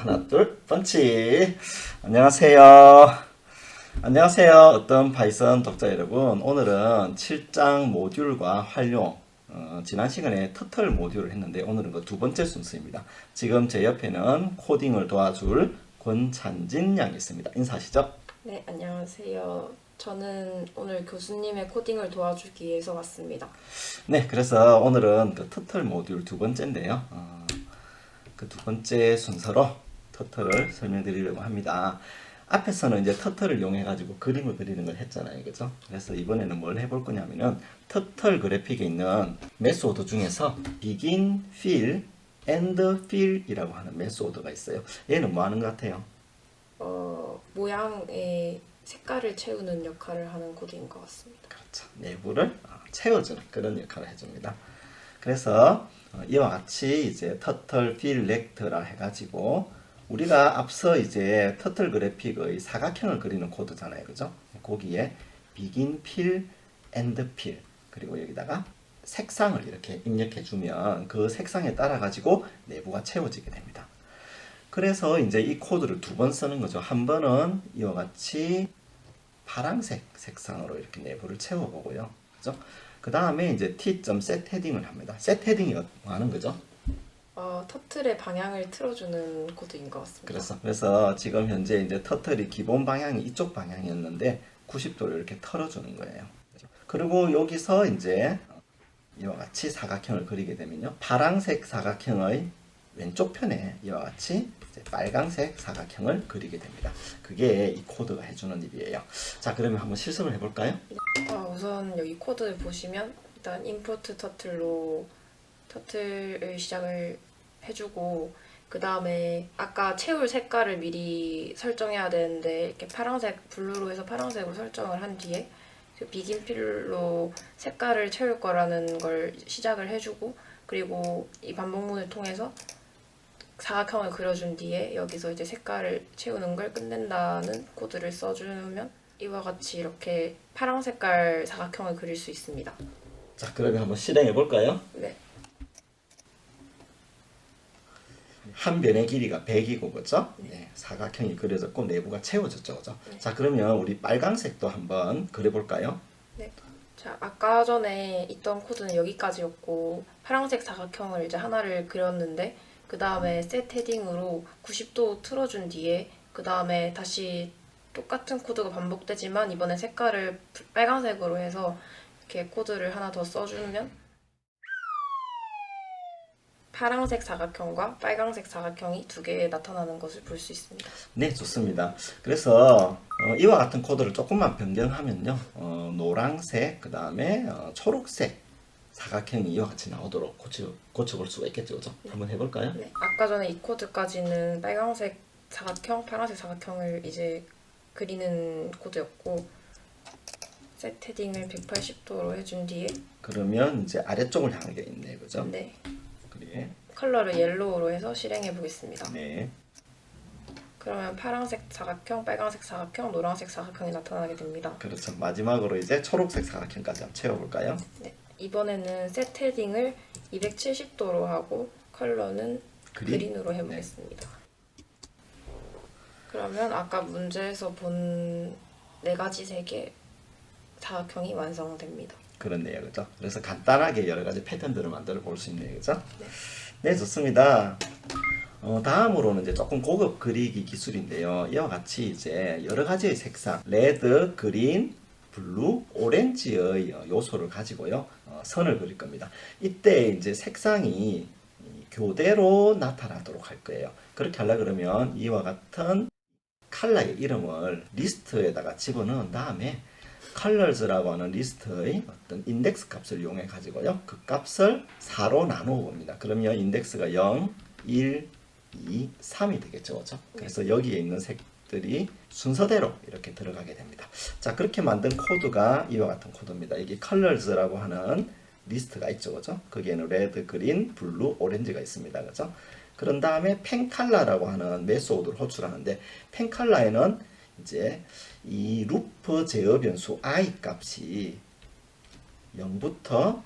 하나, 둘, 펀치. 안녕하세요. 안녕하세요. 어떤 파이썬 독자 여러분. 오늘은 7장 모듈과 활용. 지난 시간에 터틀 모듈을 했는데 오늘은 그 두 번째 순서입니다. 지금 제 옆에는 코딩을 도와줄 권찬진 양이 있습니다. 인사하시죠. 네, 안녕하세요. 저는 오늘 교수님의 코딩을 도와주기 위해서 왔습니다. 네, 그래서 오늘은 그 터틀 모듈 두 번째인데요. 그 두 번째 순서로 터틀을 설명드리려고 합니다. 앞에서는 이제 터틀을 이용해 가지고 그림을 그리는 걸 했잖아요, 그죠? 그래서 이번에는 뭘 해볼 거냐면은 터틀 그래픽에 있는 메소드 중에서 begin, fill, end fill이라고 하는 메소드가 있어요. 얘는 뭐 하는 것 같아요? 모양의 색깔을 채우는 역할을 하는 코드인 것 같습니다. 그렇죠. 내부를 채워주는 그런 역할을 해줍니다. 그래서 이와 같이 이제 터틀 필렉트라 해가지고 우리가 앞서 이제 터틀 그래픽의 사각형을 그리는 코드잖아요, 그죠? 거기에 begin, fill, end fill 그리고 여기다가 색상을 이렇게 입력해주면 그 색상에 따라 가지고 내부가 채워지게 됩니다. 그래서 이제 이 코드를 두 번 쓰는 거죠. 한 번은 이와 같이 파란색 색상으로 이렇게 내부를 채워보고요. 그죠? 그 다음에 이제 t.set 헤딩을 합니다. set 헤딩이 뭐 하는 거죠? 터틀의 방향을 틀어주는 코드인 것 같습니다. 그래서 지금 현재 이제 터틀이 기본 방향이 이쪽 방향이었는데 90도를 이렇게 털어주는 거예요. 그죠? 그리고 여기서 이제 이와 같이 사각형을 그리게 되면요. 파란색 사각형의 왼쪽 편에 이와 같이 이제 빨강색 사각형을 그리게 됩니다. 그게 이 코드가 해주는 일이에요. 자, 그러면 한번 실습을 해볼까요? 우선 여기 코드 보시면 일단 인풋 터틀로 터틀을 시작을 해주고 그 다음에 아까 채울 색깔을 미리 설정해야 되는데 이렇게 파란색, 블루로 해서 파란색으로 설정을 한 뒤에 비긴 필로 색깔을 채울 거라는 걸 시작을 해주고 그리고 이 반복문을 통해서 사각형을 그려준 뒤에 여기서 이제 색깔을 채우는 걸 끝낸다는 코드를 써주면 이와 같이 이렇게 파란 색깔 사각형을 그릴 수 있습니다. 자, 그러면 한번 실행해 볼까요? 네. 한 변의 길이가 100이고, 그죠? 네, 사각형이 그려졌고 내부가 채워졌죠, 그죠? 네. 자, 그러면 우리 빨강색도 한번 그려볼까요? 네. 자, 아까 전에 있던 코드는 여기까지였고 파란색 사각형을 이제 하나를 그렸는데 그 다음에 셋 헤딩으로 90도 틀어준 뒤에 그 다음에 다시 똑같은 코드가 반복되지만 이번에 색깔을 빨간색으로 해서 이렇게 코드를 하나 더 써주면 파란색 사각형과 빨간색 사각형이 두 개 나타나는 것을 볼 수 있습니다. 네, 좋습니다. 그래서 이와 같은 코드를 조금만 변경하면요. 노란색, 그 다음에 초록색 사각형이 이와 같이 나오도록 고쳐볼 수가 있겠죠, 그죠? 한번 해볼까요? 네. 아까 전에 이 코드까지는 빨간색 사각형, 파란색 사각형을 이제 그리는 코드였고 셋 헤딩을 180도로 해준 뒤에 그러면 이제 아래쪽을 향하게 있네, 그죠? 네. 그래. 컬러를 옐로우로 해서 실행해 보겠습니다. 네. 그러면 파란색 사각형, 빨간색 사각형, 노란색 사각형이 나타나게 됩니다. 그렇죠. 마지막으로 이제 초록색 사각형까지 한번 채워볼까요? 네. 이번에는 셋 헤딩을 270도로 하고 컬러는 그린으로 해보겠습니다. 그러면 아까 문제에서 본 네 가지 색의 사각형이 완성됩니다. 그렇네요, 그죠? 그래서 간단하게 여러 가지 패턴들을 만들어 볼 수 있네요, 그죠? 네. 네, 좋습니다. 다음으로는 이제 조금 고급 그리기 기술인데요. 이와 같이 이제 여러 가지의 색상, 레드, 그린, 블루, 오렌지의 요소를 가지고요, 선을 그릴 겁니다. 이때 이제 색상이 교대로 나타나도록 할 거예요. 그렇게 하려 그러면 이와 같은 컬러의 이름을 리스트에다가 집어넣은 다음에 colors라고 하는 리스트의 어떤 인덱스 값을 이용해 가지고요. 그 값을 4로 나누어 봅니다. 그러면 인덱스가 0, 1, 2, 3이 되겠죠. 그렇죠? 그래서 여기에 있는 색들이 순서대로 이렇게 들어가게 됩니다. 자, 그렇게 만든 코드가 이와 같은 코드입니다. 이게 colors라고 하는 리스트가 있죠. 그죠? 거기에는 레드, 그린, 블루, 오렌지가 있습니다. 그죠? 그런 다음에 펜칼라라고 하는 메소드를 호출하는데 펜칼라에는 이제 이 루프 제어 변수 i 값이 0부터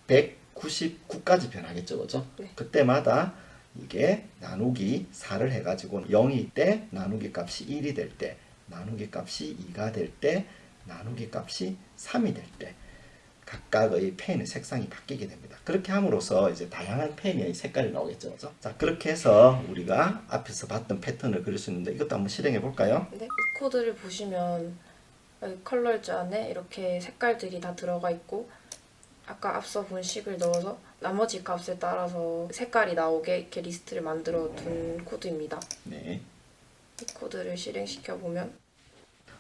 199까지 변하겠죠, 그죠? 네. 그때마다 이게 나누기 4를 해가지고 0일 때 나누기 값이 1이 될 때, 나누기 값이 2가 될 때, 나누기 값이 3이 될 때 각각의 펜의 색상이 바뀌게 됩니다. 그렇게 함으로써 이제 다양한 펜의 색깔이 나오겠죠. 그죠? 자, 그렇게 해서 우리가 앞에서 봤던 패턴을 그릴 수 있는데 이것도 한번 실행해 볼까요? 네, 이 코드를 보시면 여기 컬러즈 안에 이렇게 색깔들이 다 들어가 있고 아까 앞서 본 식을 넣어서 나머지 값에 따라서 색깔이 나오게 이렇게 리스트를 만들어 둔 코드입니다. 네. 이 코드를 실행시켜 보면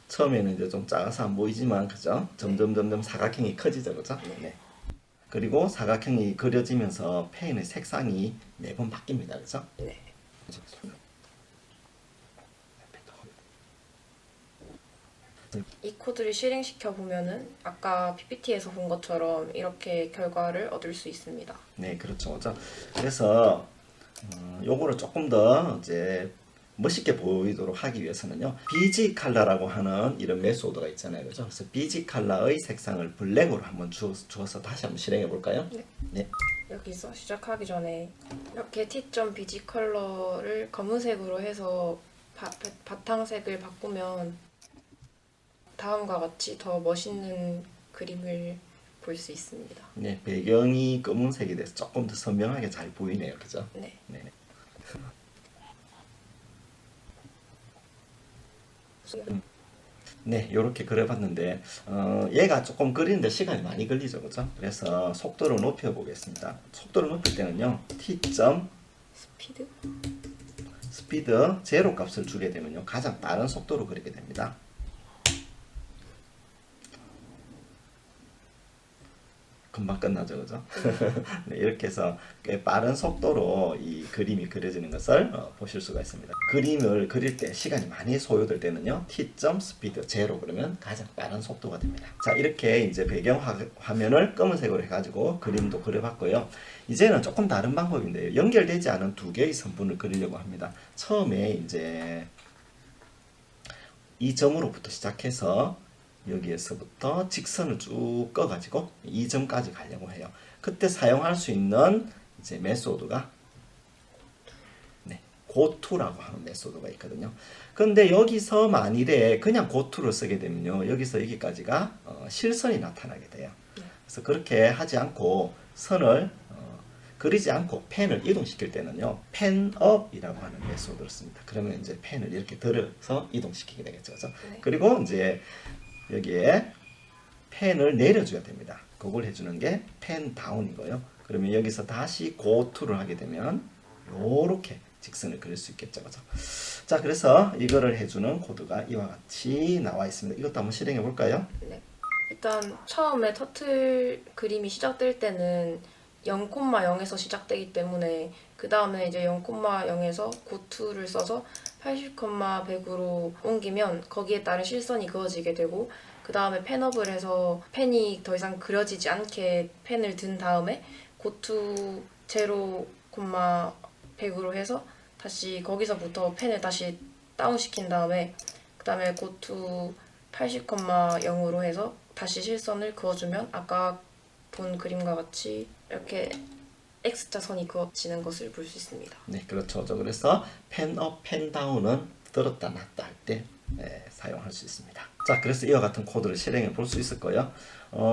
처음에는 이제 좀 작아서 안 보이지만 그죠? 점점 사각형이 커지죠. 그죠? 네. 그리고 사각형이 그려지면서 펜의 색상이 매번 바뀝니다. 그죠? 네. 이 코드를 실행시켜 보면은 아까 PPT에서 본 것처럼 이렇게 결과를 얻을 수 있습니다. 네, 그렇죠. 그죠? 그래서 요거를 조금 더 이제 멋있게 보이도록 하기 위해서는요. BG 컬러라고 하는 이런 메소드가 있잖아요. 그죠? 그래서 BG 컬러의 색상을 블랙으로 한번 주어서 다시 한번 실행해 볼까요? 네. 네. 여기서 시작하기 전에 이렇게 T.BG 컬러를 검은색으로 해서 바탕색을 바꾸면 다음과 같이 더 멋있는 그림을 볼 수 있습니다. 네, 배경이 검은색이 돼서 조금 더 선명하게 잘 보이네요. 그죠? 네. 네. 네, 이렇게 그려봤는데 얘가 조금 그리는데 시간이 많이 걸리죠, 그죠? 그래서 속도를 높여 보겠습니다. 속도를 높일 때는요, 스피드 제로 값을 주게 되면요, 가장 빠른 속도로 그리게 됩니다. 금방 끝나죠, 그죠? 네, 이렇게 해서 꽤 빠른 속도로 이 그림이 그려지는 것을 보실 수가 있습니다. 그림을 그릴 때 시간이 많이 소요될 때는요, T.speed 제로 그러면 가장 빠른 속도가 됩니다. 자, 이렇게 이제 배경 화면을 검은색으로 해가지고 그림도 그려봤고요. 이제는 조금 다른 방법인데요. 연결되지 않은 두 개의 선분을 그리려고 합니다. 처음에 이제 이 점으로부터 시작해서 여기에서부터 직선을 쭉 꺼가지고 이 점까지 가려고 해요. 그때 사용할 수 있는 이제 메소드가 고투라고 하는 메소드가 있거든요. 근데 여기서 만일에 그냥 고투를 쓰게 되면요, 여기서 여기까지가 실선이 나타나게 돼요. 그래서 그렇게 하지 않고 선을 그리지 않고 펜을 이동시킬 때는요, 펜업이라고 하는 메소드를 씁니다. 그러면 이제 펜을 이렇게 들어서 이동시키게 되겠죠. 그죠? 네. 그리고 이제 여기에 펜을 내려줘야 됩니다. 그걸 해주는 게 펜 다운이고요. 그러면 여기서 다시 고투를 하게 되면 요렇게 직선을 그릴 수 있겠죠. 그죠? 자, 그래서 이거를 해주는 코드가 이와 같이 나와 있습니다. 이것도 한번 실행해 볼까요? 네. 일단 처음에 터틀 그림이 시작될 때는 0,0에서 시작되기 때문에 그 다음에 이제 0,0에서 고투를 써서 80,100으로 옮기면 거기에 따른 실선이 그어지게 되고 그 다음에 펜업을 해서 펜이 더 이상 그려지지 않게 펜을 든 다음에 고투 0,100으로 해서 다시 거기서부터 펜을 다시 다운시킨 다음에 그 다음에 고투 80,0으로 해서 다시 실선을 그어주면 아까 본 그림과 같이 이렇게 X자 선이 그어지는 것을 볼 수 있습니다. 네, 그렇죠. 그래서 펜업, 펜다운은 들었다 놨다 할 때 사용할 수 있습니다. 자, 그래서 이와 같은 코드를 실행해 볼 수 있을 거예요.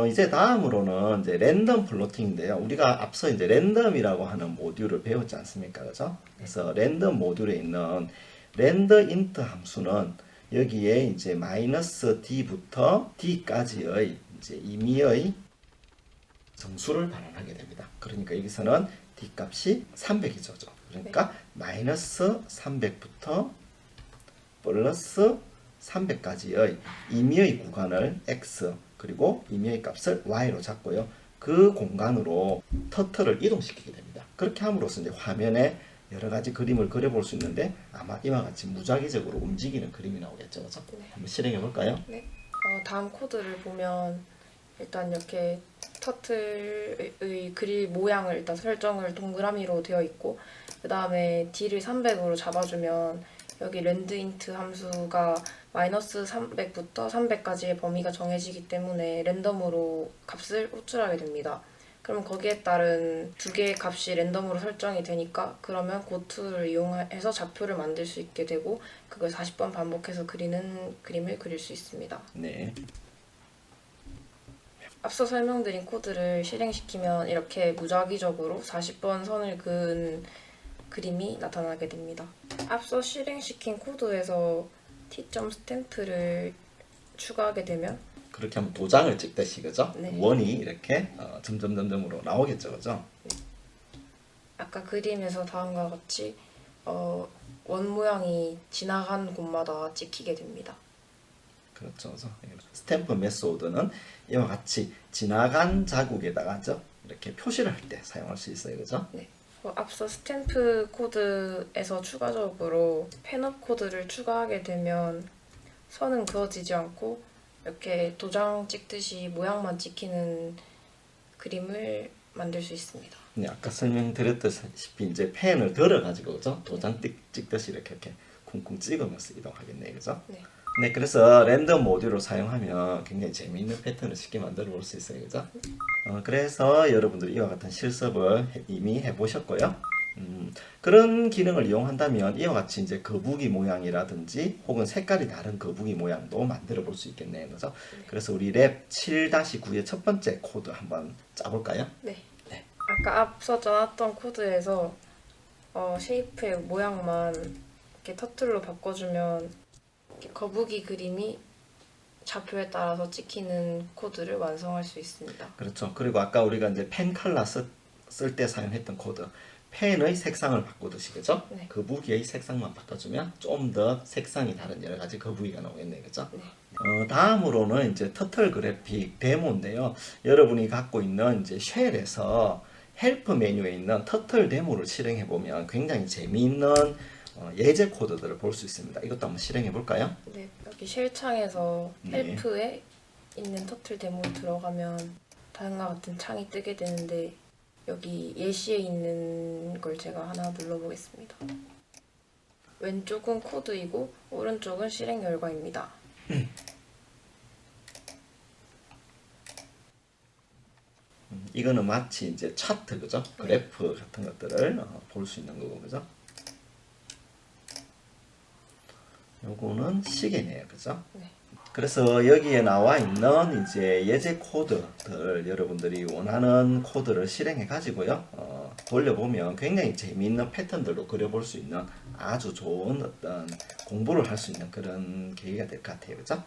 이제 다음으로는 이제 랜덤 플로팅인데요. 우리가 앞서 이제 랜덤이라고 하는 모듈을 배웠지 않습니까? 그죠? 그래서 랜덤 모듈에 있는 랜더인트 함수는 여기에 이제 마이너스 D부터 D까지의 이제 임의의 정수를 반환하게 됩니다. 그러니까 여기서는 D 값이 300이죠. 그러니까 마이너스 300부터 플러스 300까지의 임의의 구간을 X 그리고 임의의 값을 Y로 잡고요. 그 공간으로 터틀을 이동시키게 됩니다. 그렇게 함으로써 이제 화면에 여러 가지 그림을 그려볼 수 있는데 아마 이와 같이 무작위적으로 움직이는 그림이 나오겠죠. 그렇죠? 네. 한번 실행해 볼까요? 네. 다음 코드를 보면 일단 이렇게 터틀의 그릴 모양을 일단 설정을 동그라미로 되어 있고 그 다음에 D를 300으로 잡아주면 여기 랜드인트 함수가 마이너스 300부터 300까지의 범위가 정해지기 때문에 랜덤으로 값을 호출하게 됩니다. 그럼 거기에 따른 두 개의 값이 랜덤으로 설정이 되니까 그러면 고투를 이용해서 좌표를 만들 수 있게 되고 그걸 40번 반복해서 그리는 그림을 그릴 수 있습니다. 네. 앞서 설명드린 코드를 실행시키면 이렇게 무작위적으로 40번 선을 그은 그림이 나타나게 됩니다. 앞서 실행시킨 코드에서 T점 스탬프를 추가하게 되면 그렇게 하면 도장을 찍듯이 그죠? 네. 원이 이렇게 점점점점으로 나오겠죠, 그죠? 아까 그림에서 다음과 같이 원 모양이 지나간 곳마다 찍히게 됩니다. 그렇죠. 그래서 스탬프 메소드는 이와 같이 지나간 자국에다가 이렇게 표시를 할 때 사용할 수 있어요, 그죠? 네. 앞서 스탬프 코드에서 추가적으로 펜업 코드를 추가하게 되면 선은 그어지지 않고 이렇게 도장 찍듯이 모양만 찍히는 그림을 만들 수 있습니다. 네, 아까 설명드렸다시피 이제 펜을 들어가지고 그죠? 도장 찍듯이 이렇게 쿵쿵 찍으면서 이동하겠네요, 그죠? 네. 네, 그래서 랜덤 모듈을 사용하면 굉장히 재미있는 패턴을 쉽게 만들어 볼 수 있어요, 그죠? 그래서 여러분들이 이와 같은 실습을 이미 해보셨고요. 그런 기능을 이용한다면 이와 같이 이제 거북이 모양이라든지 혹은 색깔이 다른 거북이 모양도 만들어 볼 수 있겠네요, 그죠? 그래서 우리 랩 7-9의 첫 번째 코드 한번 짜볼까요? 네. 네. 아까 앞서 짜놨던 코드에서 쉐이프의 모양만 이렇게 터틀로 바꿔주면 이렇게 거북이 그림이 좌표에 따라서 찍히는 코드를 완성할 수 있습니다. 그렇죠. 그리고 아까 우리가 이제 펜 컬러 쓸 때 사용했던 코드, 펜의 색상을 바꾸듯이 그죠? 네. 거북이의 색상만 바꿔주면 좀 더 색상이 다른 여러 가지 거북이가 나오겠네요, 그죠? 네. 다음으로는 이제 터틀 그래픽 데모인데요. 여러분이 갖고 있는 이제 쉘에서 헬프 메뉴에 있는 터틀 데모를 실행해 보면 굉장히 재미있는 예제 코드들을 볼 수 있습니다. 이것도 한번 실행해 볼까요? 네. 여기 쉘 창에서 네. 헬프에 있는 터틀 데모 들어가면 다음과 같은 창이 뜨게 되는데 여기 예시에 있는 걸 제가 하나 눌러보겠습니다. 왼쪽은 코드이고 오른쪽은 실행 결과입니다. 이거는 마치 이제 차트 그죠? 그래프 같은 것들을 볼 수 있는 거고 그죠? 요거는 시계네요, 그죠? 네. 그래서 여기에 나와 있는 이제 예제 코드들 여러분들이 원하는 코드를 실행해 가지고요 돌려보면 굉장히 재미있는 패턴들로 그려볼 수 있는 아주 좋은 어떤 공부를 할 수 있는 그런 계기가 될 것 같아요, 그죠?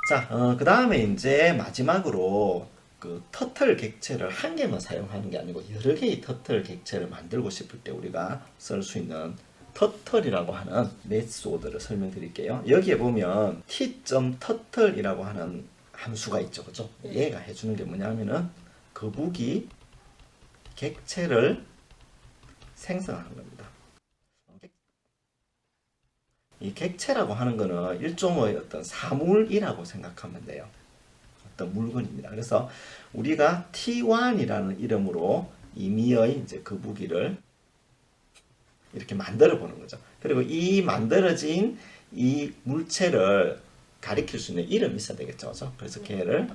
자, 그 다음에 이제 마지막으로 그 터틀 객체를 한 개만 사용하는 게 아니고 여러 개의 터틀 객체를 만들고 싶을 때 우리가 쓸 수 있는 터틀이라고 하는 메소드를 설명드릴게요. 여기에 보면 t.turtle이라고 하는 함수가 있죠, 그죠? 얘가 해주는 게 뭐냐면은 거북이 객체를 생성하는 겁니다. 이 객체라고 하는 거는 일종의 어떤 사물이라고 생각하면 돼요. 어떤 물건입니다. 그래서 우리가 T1이라는 이름으로 임의의 이제 거북이를 이렇게 만들어 보는 거죠. 그리고 이 만들어진 이 물체를 가리킬 수 있는 이름이 있어야 되겠죠. 그렇죠? 그래서 걔를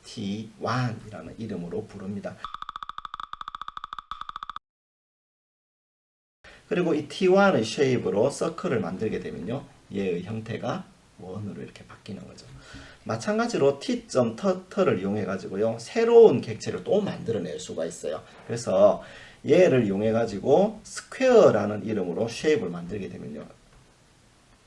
T1이라는 이름으로 부릅니다. 그리고 이 T1의 쉐입으로 서클을 만들게 되면요. 얘의 형태가 원으로 이렇게 바뀌는 거죠. 마찬가지로 t.turtle을 이용해 가지고요. 새로운 객체를 또 만들어낼 수가 있어요. 그래서 얘를 이용해 가지고 스퀘어라는 이름으로 쉐입을 만들게 되면요.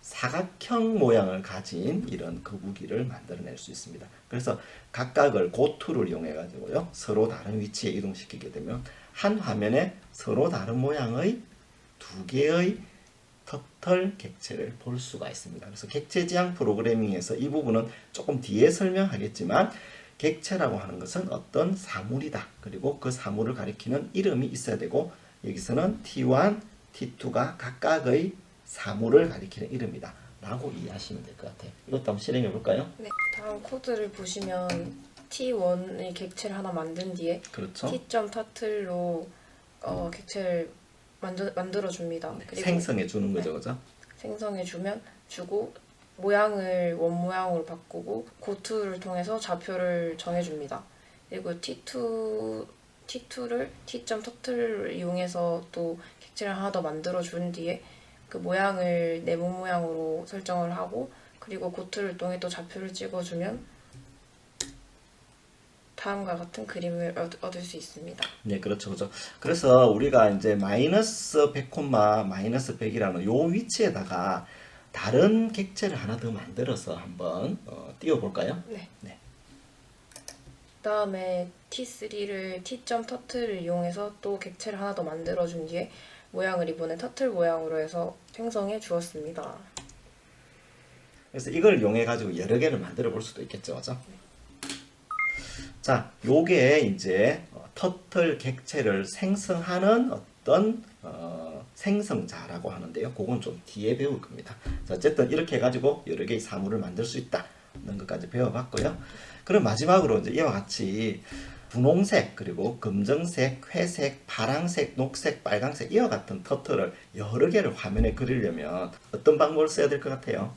사각형 모양을 가진 이런 거북이를 만들어낼 수 있습니다. 그래서 각각을 고투를 이용해 가지고요. 서로 다른 위치에 이동시키게 되면 한 화면에 서로 다른 모양의 두 개의 터틀 객체를 볼 수가 있습니다. 그래서 객체 지향 프로그래밍에서 이 부분은 조금 뒤에 설명하겠지만 객체라고 하는 것은 어떤 사물이다. 그리고 그 사물을 가리키는 이름이 있어야 되고 여기서는 T1, T2가 각각의 사물을 가리키는 이름이다. 라고 이해하시면 될 것 같아요. 이것도 한번 실행해 볼까요? 네. 다음 코드를 보시면 T1의 객체를 하나 만든 뒤에 그렇죠. T.turtle로 객체를 만들어 줍니다. 그리고 생성해 주는 거죠, 그죠? 생성해 주고 모양을 원 모양으로 바꾸고 고투를 통해서 좌표를 정해 줍니다. 그리고 T2 T2를 T.turtle을 이용해서 또 객체를 하나 더 만들어 준 뒤에 그 모양을 네모 모양으로 설정을 하고 그리고 고트를 통해 또 좌표를 찍어주면 다음과 같은 그림을 얻을 수 있습니다. 네, 그렇죠, 그렇죠. 그래서 우리가 이제 마이너스 100, 마이너스 100이라는 요 위치에다가 다른 객체를 하나 더 만들어서 한번 띄워볼까요? 네. 네. 그다음에 T3를 T.turtle을 이용해서 또 객체를 하나 더 만들어 준 뒤에 모양을 이번에 터틀 모양으로 해서 생성해 주었습니다. 그래서 이걸 이용해 가지고 여러 개를 만들어 볼 수도 있겠죠, 그죠? 자, 요게 이제 터틀 객체를 생성하는 어떤 생성자라고 하는데요. 그건 좀 뒤에 배울 겁니다. 자, 어쨌든 이렇게 해가지고 여러 개의 사물을 만들 수 있다는 것까지 배워봤고요. 그럼 마지막으로 이제 이와 같이 분홍색, 그리고 금정색, 회색, 파랑색, 녹색, 빨강색 이와 같은 터틀을 여러 개를 화면에 그리려면 어떤 방법을 써야 될 것 같아요?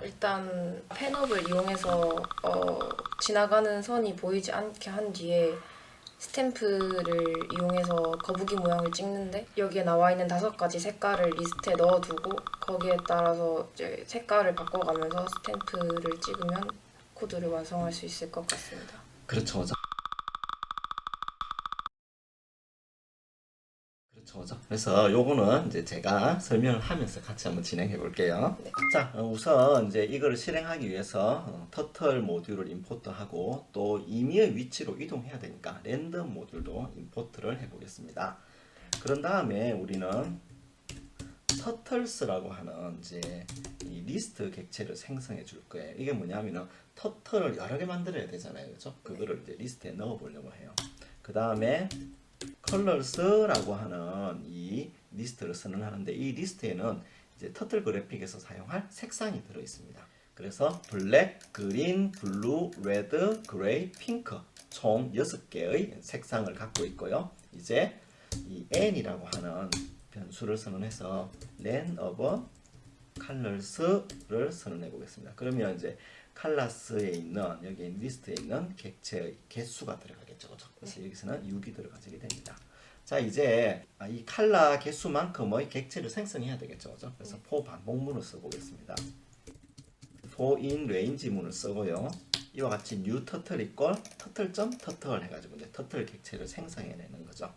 일단 펜업을 이용해서 지나가는 선이 보이지 않게 한 뒤에 스탬프를 이용해서 거북이 모양을 찍는데 여기에 나와 있는 5가지 색깔을 리스트에 넣어두고 거기에 따라서 이제 색깔을 바꿔가면서 스탬프를 찍으면 코드를 완성할 수 있을 것 같습니다. 그렇죠. 그렇죠. 그래서 요거는 이제 제가 설명을 하면서 같이 한번 진행해 볼게요. 네. 자, 우선 이제 이거를 실행하기 위해서 터틀 모듈을 임포트하고 또 임의의 위치로 이동해야 되니까 랜덤 모듈도 임포트를 해 보겠습니다. 그런 다음에 우리는 터틀스라고 하는 이제 이 리스트 객체를 생성해 줄 거예요. 이게 뭐냐면은 터틀을 여러 개 만들어야 되잖아요. 그죠? 그거를 이제 리스트에 넣어 보려고 해요. 그 다음에 컬러스라고 하는 이 리스트를 선언하는데 이 리스트에는 이제 터틀 그래픽에서 사용할 색상이 들어 있습니다. 그래서 블랙, 그린, 블루, 레드, 그레이, 핑크 총 6개의 색상을 갖고 있고요. 이제 이 n이라고 하는 변수를 선언해서 len of colors를 선언해 보겠습니다. 그러면 이제 칼라스에 있는 여기 리스트에 있는 객체의 개수가 들어가겠죠. 그렇죠? 그래서 여기서는 6이 들어가게 됩니다. 자, 이제 이 칼라 개수만큼의 객체를 생성해야 되겠죠. 그렇죠? 그래서 for 반복문을 써보겠습니다. for in range 문을 쓰고요. 이와 같이 new turtle equal turtle.turtle 해가지고 이제 turtle 객체를 생성해내는 거죠.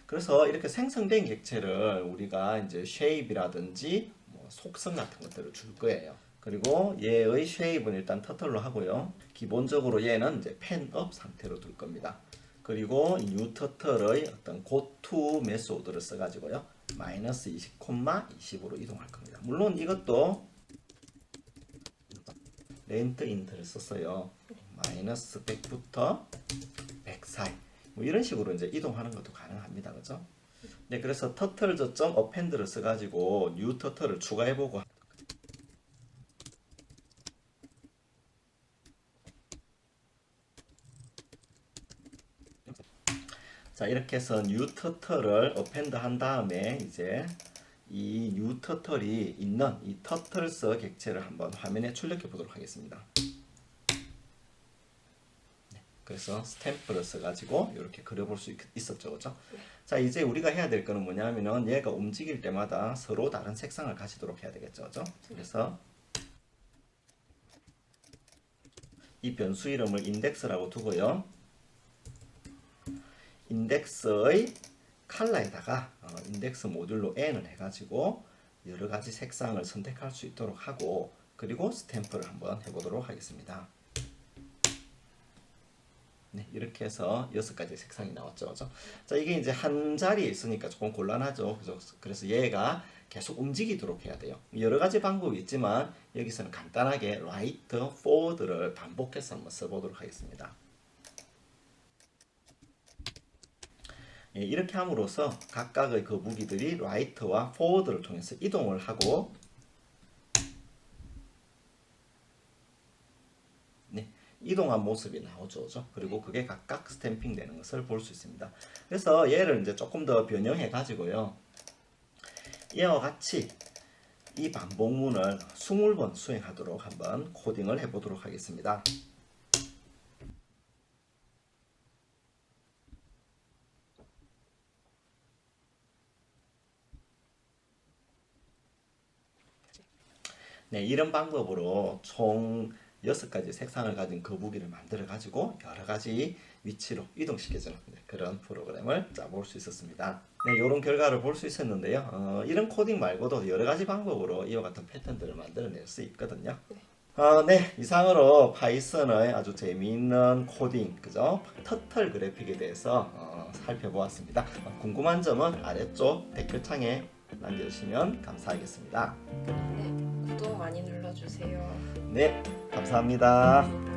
그래서 이렇게 생성된 객체를 우리가 이제 shape이라든지 뭐 속성 같은 것들을 줄 거예요. 그리고 얘의 shape는 일단 터틀로 하고요. 기본적으로 얘는 이제 펜업 상태로 둘 겁니다. 그리고 이 new turtle의 어떤 goto 메소드를 써가지고요. 마이너스 20, 20으로 이동할 겁니다. 물론 이것도 length int를 썼어요. 마이너스 100부터 100 사이. 뭐 이런 식으로 이제 이동하는 것도 가능합니다. 그죠? 네, 그래서 turtle 저점 append를 써가지고 new turtle을 추가해보고 자, 이렇게 해서 new turtle을 append 한 다음에 이제 이 new turtle이 있는 이 turtles 객체를 한번 화면에 출력해 보도록 하겠습니다. 그래서 스탬프를 써가지고 이렇게 그려볼 수 있었죠, 그죠? 자, 이제 우리가 해야 될 거는 뭐냐면은 얘가 움직일 때마다 서로 다른 색상을 가지도록 해야 되겠죠, 그죠? 그래서 이 변수 이름을 인덱스라고 두고요. 인덱스의 컬러에다가 인덱스 모듈로 n을 해가지고 여러 가지 색상을 선택할 수 있도록 하고 그리고 스탬프를 한번 해보도록 하겠습니다. 네, 이렇게 해서 6가지 색상이 나왔죠. 그죠? 자, 이게 이제 한 자리에 있으니까 조금 곤란하죠. 그죠? 그래서 얘가 계속 움직이도록 해야 돼요. 여러 가지 방법이 있지만 여기서는 간단하게 right, forward를 반복해서 한번 써보도록 하겠습니다. 예, 이렇게 함으로써 각각의 그 무기들이 right와 forward를 통해서 이동을 하고 이동한 모습이 나오죠. 그리고 그게 각각 스탬핑 되는 것을 볼 수 있습니다. 그래서 얘를 이제 조금 더 변형해 가지고요. 이와 같이 이 반복문을 20번 수행하도록 한번 코딩을 해 보도록 하겠습니다. 네, 이런 방법으로 총 6가지 색상을 가진 거북이를 만들어 가지고 여러 가지 위치로 이동시켜주는 그런 프로그램을 짜볼 수 있었습니다. 네, 이런 결과를 볼 수 있었는데요. 이런 코딩 말고도 여러 가지 방법으로 이와 같은 패턴들을 만들어낼 수 있거든요. 네, 이상으로 파이썬의 아주 재미있는 코딩, 그죠? 터틀 그래픽에 대해서 살펴보았습니다. 궁금한 점은 아래쪽 댓글창에 남겨주시면 감사하겠습니다. 네, 구독 많이 눌러주세요. 네, 감사합니다.